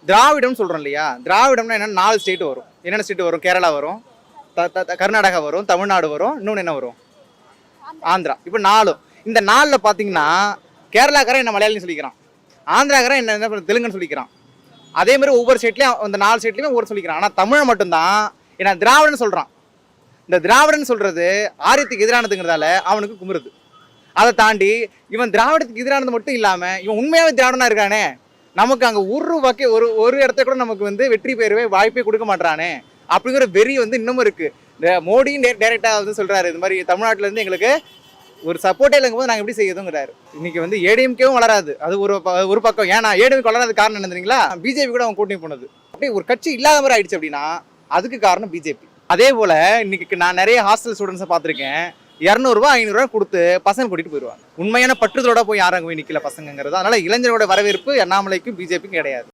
திராவிடம் சொல்கிறோம் இல்லையா, திராவிடம்னா என்னென்ன 4 ஸ்டேட் வரும். என்னென்ன ஸ்டேட் வரும்? கேரளா வரும், கர்நாடகா வரும், தமிழ்நாடு வரும், இன்னொன்று என்ன வரும்? ஆந்திரா. இப்போ 4. இந்த 4ல் பார்த்தீங்கன்னா கேரளாக்காரன் என்ன மலையாளின்னு சொல்லிக்கிறான், ஆந்திராக்காரன் என்ன தெலுங்குன்னு சொல்லிக்கிறான். அதே மாதிரி ஒவ்வொரு ஸ்டேட்லையும் அந்த 4 ஸ்டேட்லையுமே ஒவ்வொரு சொல்லிக்கிறான். ஆனால் தமிழை மட்டும்தான் என்ன திராவிடன்னு சொல்கிறான். இந்த திராவிடன்னு சொல்கிறது ஆரியத்துக்கு எதிரானதுங்கிறதால அவனுக்கு குமுறுது. அதை தாண்டி இவன் திராவிடத்துக்கு எதிரானது மட்டும் இல்லாமல் இவன் உண்மையாகவே திராவிடனா இருக்கானே, நமக்கு அங்கே ஒரு இடத்த கூட நமக்கு வெற்றி பெறவே வாய்ப்பே கொடுக்க மாட்டானே அப்படிங்கிற வெறி இன்னமும் இருக்குது. இந்த மோடியும் டைரெக்டாக சொல்கிறாரு, இது மாதிரி தமிழ்நாட்டிலேருந்து எங்களுக்கு ஒரு சப்போர்ட்டே இல்லைங்கும் போது நாங்கள் எப்படி செய்யுதுங்கிறாரு. இன்னைக்கு ஏடிஎம்கேவும் வளராது. அது ஒரு பக்கம். ஏன்னா ஏடிஎம்கே வளராது காரணம் என்ன தெரியுங்களா? பிஜேபி கூட அவன் கூட்டணி போனது. அப்படியே ஒரு கட்சி இல்லாத மாதிரி ஆயிடுச்சு. அப்படின்னா அதுக்கு காரணம் பிஜேபி. அதே போல் இன்னைக்கு நான் நிறைய ஹாஸ்டல் ஸ்டூடெண்ட்ஸை பார்த்துருக்கேன். 200 ரூபா 500 ரூபா கொடுத்து பசங்க கூட்டிட்டு போயிடுவாங்க. உண்மையான பற்றுதலோட போய் யாரும் அங்கே போய் நிற்கல பசங்கிறது. அதனால இளைஞரோட வரவேற்பு அண்ணாமலைக்கும் பிஜேபிக்கும் கிடையாது.